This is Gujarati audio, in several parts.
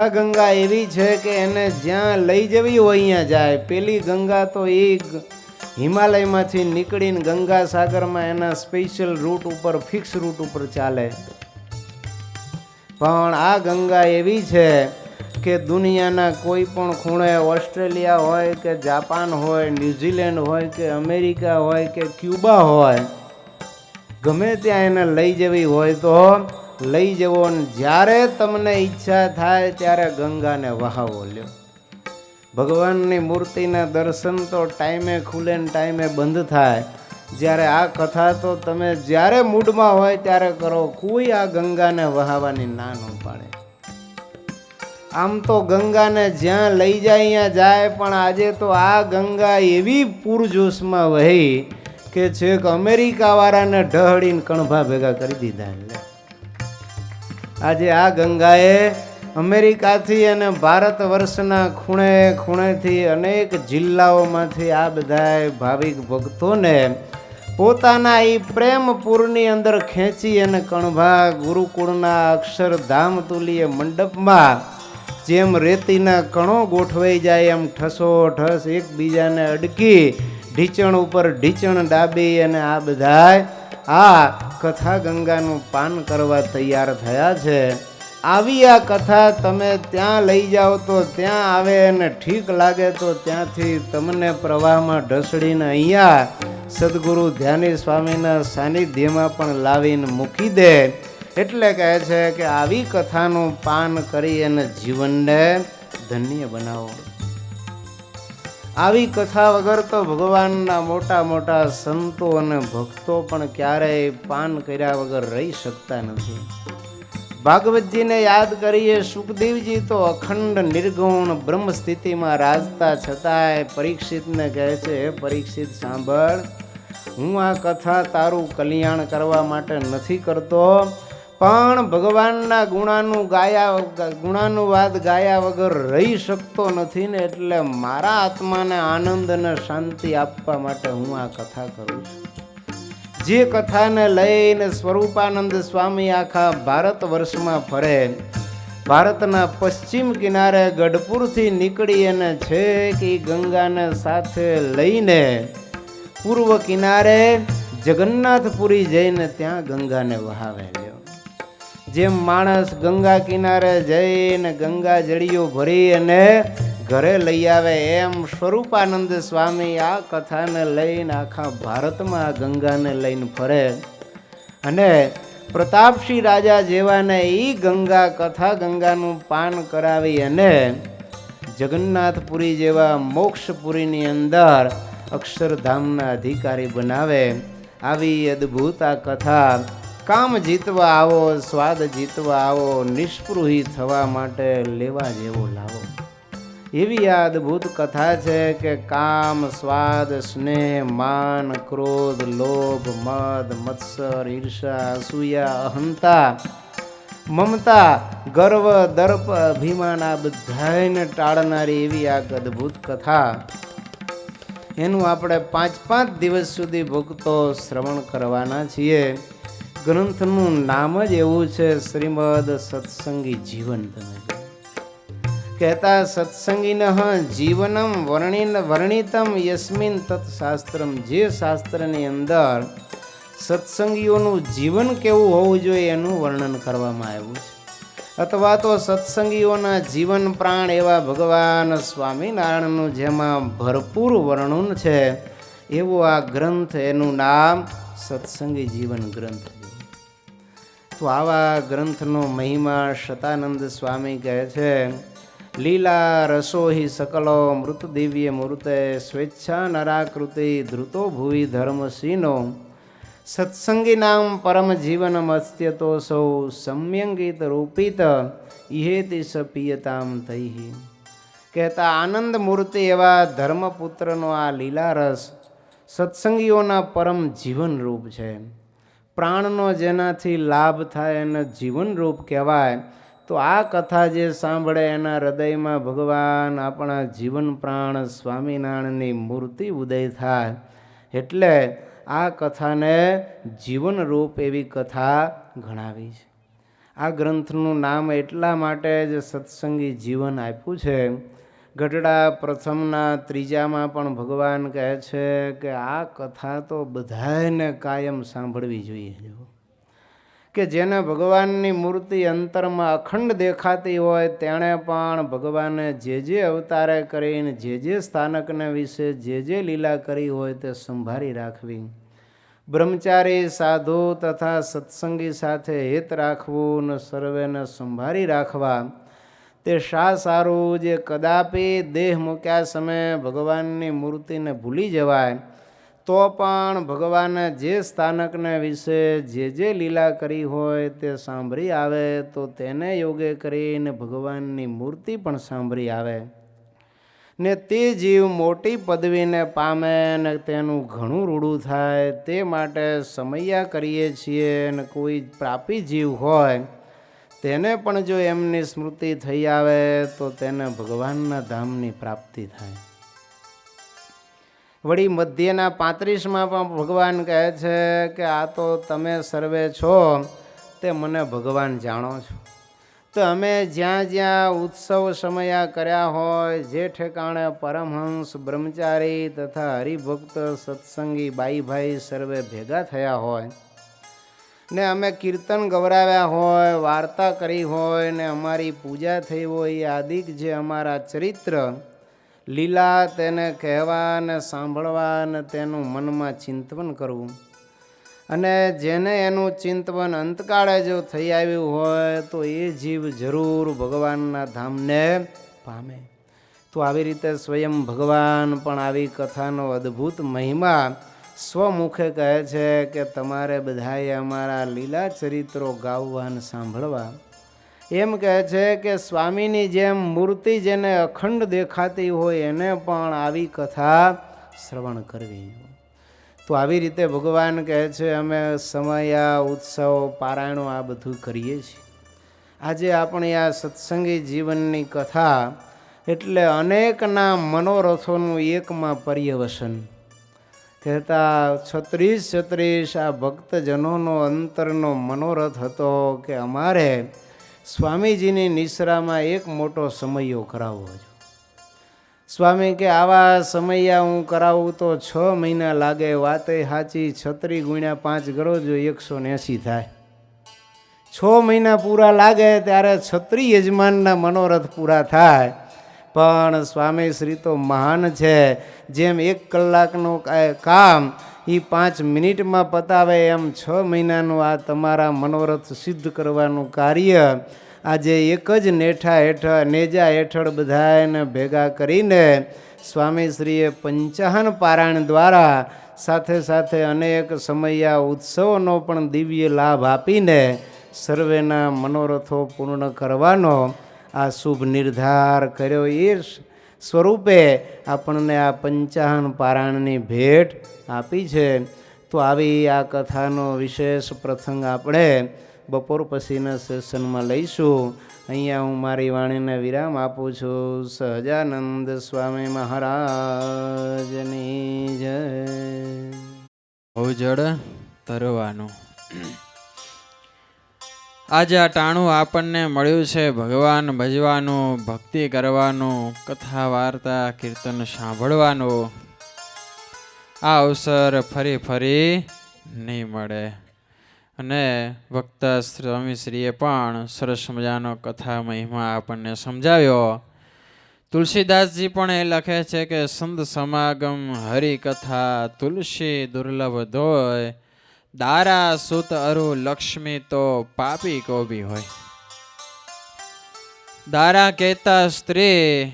આ ગંગા એવી છે કે એને જ્યાં લઈ જવી હોય અહીંયા જાય. પેલી ગંગા તો એક હિમાલયમાંથી નીકળીને ગંગા સાગરમાં એના સ્પેશિયલ રૂટ ઉપર, ફિક્સ રૂટ ઉપર ચાલે. પણ આ ગંગા એવી છે કે દુનિયાના કોઈ પણ ખૂણે, ઓસ્ટ્રેલિયા હોય કે જાપાન હોય, ન્યૂઝીલેન્ડ હોય કે અમેરિકા હોય કે ક્યુબા હોય, ગમે ત્યાં એને લઈ જવી હોય તો લઈ જવો. જ્યારે તમને ઈચ્છા થાય ત્યારે ગંગાને વહાવો લ્યો. ભગવાનની મૂર્તિના દર્શન તો ટાઈમે ખુલે ને ટાઈમે બંધ થાય. જ્યારે આ કથા તો તમે જ્યારે મૂડમાં હોય ત્યારે કરો. કોઈ આ ગંગાને વહાવાની ના ન પાડે. આમ તો ગંગાને જ્યાં લઈ જાય અહીંયા જાય, પણ આજે તો આ ગંગા એવી પૂરજોશમાં વહી કે છેક અમેરિકા વાળાને ઢહડીને કણભા ભેગા કરી દીધા. આજે આ ગંગાએ અમેરિકાથી અને ભારત વર્ષના ખૂણે ખૂણેથી અનેક જિલ્લાઓમાંથી આ બધા ભાવિક ભક્તોને પોતાના એ પ્રેમપુરની અંદર ખેંચી અને કણભા ગુરુકુળના અક્ષરધામ તુલ્ય મંડપમાં જેમ રેતીના કણો ગોઠવાઈ જાય એમ ઠસોઠસ એકબીજાને અડકી ઢીચણ ઉપર ઢીચણ ડાબી અને આ બધા આ કથા ગંગાનું પાન કરવા તૈયાર થયા છે. આવી આ કથા તમે ત્યાં લઈ જાઓ તો ત્યાં આવે અને ઠીક લાગે તો ત્યાંથી તમને પ્રવાહમાં ઢસડીને અહીંયા સદગુરુ ધ્યાની સ્વામીના સાનિધ્યમાં પણ લાવીને મૂકી દે. એટલે કહે છે કે આવી કથાનું પાન કરી અને જીવનને ધન્ય બનાવો. આવી કથા વગર તો ભગવાનના મોટા મોટા સંતો અને ભક્તો પણ ક્યારેય પાન કર્યા વગર રહી શકતા નથી. ભાગવતજીને યાદ કરીએ. સુખદેવજી તો અખંડ નિર્ગુણ બ્રહ્મ સ્થિતિમાં રાજતા છતાંય પરીક્ષિતને કહે છે, હે પરીક્ષિત સાંભળ, હું આ કથા તારું કલ્યાણ કરવા માટે નથી કરતો, પણ ભગવાનના ગુણાનુવાદ ગાયા વગર રહી શકતો નથી ને, એટલે મારા આત્માને આનંદ અને શાંતિ આપવા માટે હું આ કથા કરું છું. જે કથાને લઈને સ્વરૂપાનંદ સ્વામી આખા ભારત વર્ષમાં ફરે. ભારતના પશ્ચિમ કિનારે ગઢપુરથી નીકળી અને છેક ગંગાને સાથે લઈને પૂર્વ કિનારે જગન્નાથપુરી જઈને ત્યાં ગંગાને વહાવે. જેમ માણસ ગંગા કિનારે જઈને ગંગા જળીઓ ભરી અને ઘરે લઈ આવે, એમ સ્વરૂપાનંદ સ્વામી આ કથાને લઈને આખા ભારતમાં ગંગાને લઈને ફરે. અને પ્રતાપસિંહ રાજા જેવાને એ ગંગા કથા ગંગાનું પાન કરાવી અને જગન્નાથપુરી જેવા મોક્ષપુરીની અંદર અક્ષરધામના અધિકારી બનાવે. આવી અદ્ભુત આ કથા કામ જીતવા આવો, સ્વાદ જીતવા આવો, નિષ્પૃહી થવા માટે લેવા જેવો લાવો. એવી આ અદ્ભુત કથા છે કે કામ, સ્વાદ, સ્નેહ, માન, ક્રોધ, લોભ, મદ, મત્સર, ઈર્ષા, અસૂયા, અહંતા, મમતા, ગર્વ, દર્પ, અભિમાન આ બધાને ટાળનારી એવી આ અદ્ભુત કથા. એનું આપણે 5 દિવસ સુધી ભક્તો શ્રવણ કરવાના છીએ. ગ્રંથનું નામ જ એવું છે, શ્રીમદ સત્સંગી જીવન. તમે કહેતા સત્સંગીન જીવનમ વર્ણિતમ યસ્મિન તત્શાસ્ત્રમ. જે શાસ્ત્રની અંદર સત્સંગીઓનું જીવન કેવું હોવું જોઈએ એનું વર્ણન કરવામાં આવ્યું છે. અથવા તો સત્સંગીઓના જીવન પ્રાણ એવા ભગવાન સ્વામિનારાયણનું જેમાં ભરપૂર વર્ણન છે એવો આ ગ્રંથ, એનું નામ સત્સંગી જીવન ગ્રંથ. તો આવા ગ્રંથનો મહિમા શતાનંદ સ્વામી કહે છે, લીલા રસો હિ સકલો મૃત દિવ્ય મૂર્તે સ્વેચ્છા નરાકૃતિ ધૃતો ભુવિ ધર્મસીનો સત્સંગી નામ પરમ જીવન મસ્ત્યતો સૌ સમ્યંગિત રૂપિત ઇહેતિ સપિયતામ તૈહિ. કહેતા આનંદ મૂર્તિ એવા ધર્મપુત્રનો આ લીલા રસ સત્સંગીઓના પરમ જીવન રૂપ છે. પ્રાણનો જેનાથી લાભ થાય એને જીવનરૂપ કહેવાય. તો આ કથા જે સાંભળે એના હૃદયમાં ભગવાન આપણા જીવન પ્રાણ સ્વામિનારાયણની મૂર્તિ ઉદય થાય. એટલે આ કથાને જીવનરૂપ એવી કથા ગણાવી છે. આ ગ્રંથનું નામ એટલા માટે જ સત્સંગી જીવન આપ્યું છે. ગઢડા પ્રથમના 3જામાં પણ ભગવાન કહે છે કે આ કથા તો બધાને કાયમ સાંભળવી જોઈએ. કે જેને ભગવાનની મૂર્તિ અંતરમાં અખંડ દેખાતી હોય તેણે પણ ભગવાને જે અવતારે કરીને જે સ્થાનકને વિશે જે લીલા કરી હોય તે સંભાળી રાખવી. બ્રહ્મચારી સાધુ તથા સત્સંગી સાથે હિત રાખવું ને સર્વેને સંભાળી રાખવા તે શા સારું જે કદાપી દેહ મૂક્યા સમયે ભગવાનની મૂર્તિને ભૂલી જવાય તો પણ ભગવાને જે સ્થાનકને વિશે જે લીલા કરી હોય તે સાંભળી આવે તો તેને યોગે કરીને ભગવાનની મૂર્તિ પણ સાંભળી આવે ને તે જીવ મોટી પદવીને પામે ને તેનું ઘણું રૂડું થાય. તે માટે સમૈયા કરીએ છીએ ને કોઈ પાપી જીવ હોય તેને પણ જો એમની સ્મૃતિ થઈ આવે તો તેને ભગવાનના ધામની પ્રાપ્તિ થાય. વળી મધ્યના 35માં પણ ભગવાન કહે છે કે આ તો તમે સર્વે છો તે મને ભગવાન જાણો છો. તો અમે જ્યાં ઉત્સવ સમયા કર્યા હોય જે ઠેકાણે પરમહંસ બ્રહ્મચારી તથા હરિભક્ત સત્સંગી બાઈભાઈ સર્વે ભેગા થયા હોય ને અમે કીર્તન ગવરાવ્યા હોય, વાર્તા કરી હોય ને અમારી પૂજા થઈ હોય એ આદિક જે અમારા ચરિત્ર લીલા તેને કહેવા ને સાંભળવા ને તેનું મનમાં ચિંતન કરવું અને જેને એનું ચિંતન અંતકાળે જો થઈ આવ્યું હોય તો એ જીવ જરૂર ભગવાનના ધામને પામે. તો આવી રીતે સ્વયં ભગવાન પણ આવી કથાનો અદ્ભુત મહિમા સ્વમુખે કહે છે કે તમારે બધાએ અમારા લીલા ચરિત્રો ગાવવા અને સાંભળવા. એમ કહે છે કે સ્વામીની જેમ મૂર્તિ જેને અખંડ દેખાતી હોય એને પણ આવી કથા શ્રવણ કરવી. તો આવી રીતે ભગવાન કહે છે અમે સમયા ઉત્સવ પારાયણો આ બધું કરીએ છીએ. આજે આપણી આ સત્સંગી જીવનની કથા એટલે અનેકના મનોરથોનું એકમાં પર્યવસન. કહેતા 36 આ ભક્તજનોનો અંતરનો મનોરથ હતો કે અમારે સ્વામીજીની નિશ્રામાં એક મોટો સમયો કરાવવો છે. સ્વામી કે આવા સમયા હું કરાવું તો 6 મહિના લાગે. વાતે સાચી. 36 × 5 ગણો જો 180 થાય. 6 મહિના પૂરા લાગે ત્યારે 36 યજમાનના મનોરથ પૂરા થાય. પણ સ્વામી શ્રી તો મહાન છે. જેમ 1 કલાકનું કામ એ 5 મિનિટમાં પતાવે એમ 6 મહિનાનું આ તમારા મનોરથ સિદ્ધ કરવાનું કાર્ય આજે એક જ નેજા હેઠળ બધાને ભેગા કરીને સ્વામીશ્રીએ 55 પારાયણ દ્વારા સાથે સાથે અનેક સમયા ઉત્સવોનો પણ દિવ્ય લાભ આપીને સર્વેના મનોરથો પૂર્ણ કરવાનો આ શુભ નિર્ધાર કર્યો. એ સ્વરૂપે આપણને આ 55 પારાયણની ભેટ આપી છે. તો આવી આ કથાનો વિશેષ પ્રસંગ આપણે બપોર પછીના સેશનમાં લઈશું. અહીંયા હું મારી વાણીને વિરામ આપું છું. સહજાનંદ સ્વામી મહારાજની જય. જળ તરવાનું. આજે આ ટાણું આપણને મળ્યું છે ભગવાન ભજવાનું, ભક્તિ કરવાનું, કથા વાર્તા કીર્તન સાંભળવાનું. આ અવસર ફરી નહીં મળે. અને વક્તા સ્વામીશ્રીએ પણ સરસ મજાનો કથા મહિમા આપણને સમજાવ્યો. તુલસીદાસજી પણ એ લખે છે કે સંત સમાગમ હરિકથા તુલસી દુર્લભ ધોય, દારા સુત અરુ લક્ષ્મી તો પાપી કો ભી હોય. દારા કહેતા સ્ત્રી,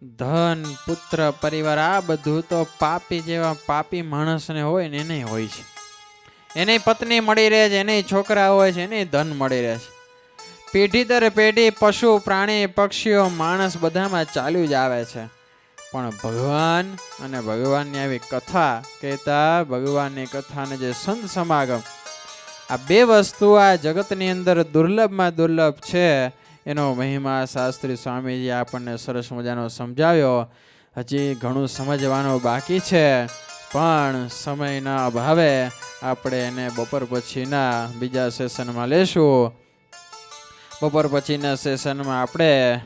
ધન, પુત્ર, પરિવાર આ બધું તો પાપી જેવા પાપી માણસને હોય ને એને હોય છે. એને પત્ની મળી રહે છે, એને છોકરા હોય છે, એને ધન મળી રહે છે. પેઢી દર પેઢી પશુ પ્રાણી પક્ષીઓ માણસ બધામાં ચાલ્યું જ આવે છે. પણ ભગવાન અને ભગવાનની આવી કથા કહેતા ભગવાનની કથાને જે સંત સમાગમ, આ બે વસ્તુ આ જગતની અંદર દુર્લભમાં દુર્લભ છે. એનો મહિમા શાસ્ત્રી સ્વામીજી આપણને સરસ મજાનો સમજાવ્યો. હજી ઘણું સમજવાનું બાકી છે, પણ સમયના અભાવે આપણે એને બપોર પછીના બીજા સેશનમાં લેશું. બપોર પછીના સેશનમાં આપણે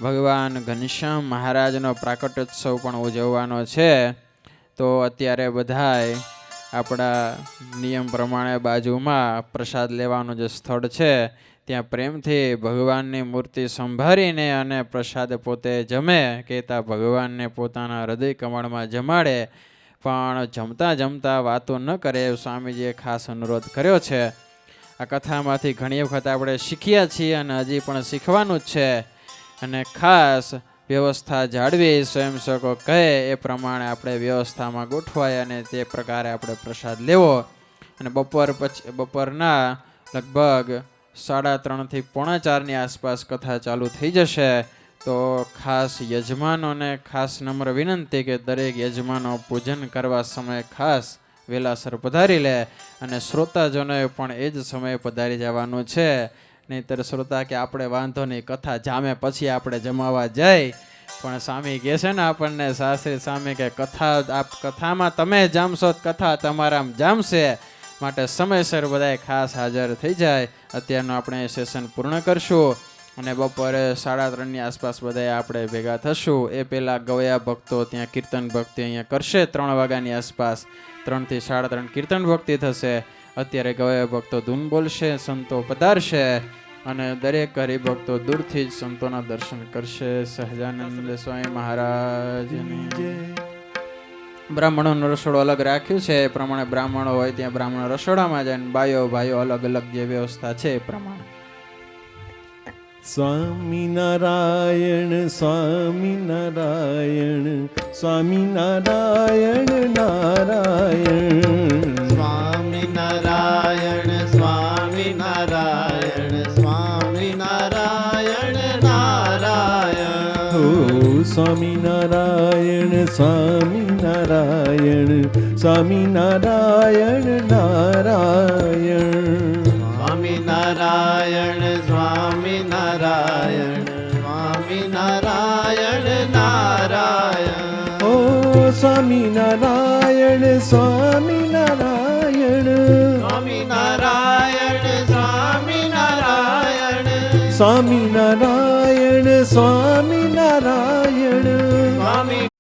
ભગવાન ઘનશ્યામ મહારાજનો પ્રાકટ્યોત્સવ પણ ઉજવવાનો છે. તો અત્યારે બધાય આપણા નિયમ પ્રમાણે બાજુમાં પ્રસાદ લેવાનું જે સ્થળ છે ત્યાં પ્રેમથી ભગવાનની મૂર્તિ સંભાળીને અને પ્રસાદ પોતે જમે, કહેતા ભગવાનને પોતાના હૃદય કમળમાં જમાડે, પણ જમતા જમતા વાતો ન કરે એવું સ્વામીજીએ ખાસ અનુરોધ કર્યો છે. આ કથામાંથી ઘણી વખત આપણે શીખ્યા છીએ અને હજી પણ શીખવાનું જ છે. અને ખાસ વ્યવસ્થા જાળવી, સ્વયંસેવકો કહે એ પ્રમાણે આપણે વ્યવસ્થામાં ગોઠવાય અને તે પ્રકારે આપણે પ્રસાદ લેવો. અને બપોરના લગભગ 3:30 થી 4:45 આસપાસ કથા ચાલુ થઈ જશે. તો ખાસ યજમાનોને ખાસ નમ્ર વિનંતી કે દરેક યજમાનો પૂજન કરવા સમયે ખાસ વહેલાસર પધારી લે અને શ્રોતાજનોએ પણ એ જ સમયે પધારી જવાનું છે. નહીંતર શ્રોતા કે આપણે વાંધો નહીં, કથા જામે પછી આપણે જમાવા જાય. પણ સ્વામી કહે છે ને આપણને, શાસ્ત્રી સ્વામી કે કથામાં તમે જામશો કથા તમારામાં જામશે, માટે સમયસર બધાય ખાસ હાજર થઈ જાય. અત્યારનું આપણે સેશન પૂર્ણ કરશું અને બપોરે 3:30 આસપાસ બધાય આપણે ભેગા થશું. એ પહેલાં ગવયા ભક્તો ત્યાં કીર્તન ભક્તિ અહીંયા કરશે 3 વાગ્યાની આસપાસ. 3 થી 3:30 કીર્તન ભક્તિ થશે. અત્યારે ગવયા ભક્તો ધૂન બોલશે, સંતો પધારશે અને દરેક હરિભક્તો દૂરથી જ સંતોના દર્શન કરશે. સહજાનંદ સ્વામી મહારાજની જય. બ્રાહ્મણોનો રસોડો અલગ રાખ્યું છે, એ પ્રમાણે બ્રાહ્મણો હોય ત્યાં બ્રાહ્મણ રસોડામાં જાય, બાયો ભાઈઓ અલગ અલગ જે વ્યવસ્થા છે એ પ્રમાણે. સ્વામિનારાયણ સ્વામિનારાયણ સ્વામિનારાયણ નારાયણ સ્વામિનારાયણ સ્વામિનારાયણ સ્વામિનારાયણ નારાયણ. ઓ સ્વામિનારાયણ સ્વામિનારાયણ સ્વામિનારાયણ નારાયણ. સ્વામિનારાયણ સ્વામિનારાયણ સ્વામિનારાયણ નારાયણ. ઓ સ્વામિનારાયણ સ્વામિનારાયણ સ્વામિનારાયણ સ્વામિનારાયણ સ્વામિનારાયણ સ્વામિનારાયણ સ્વામી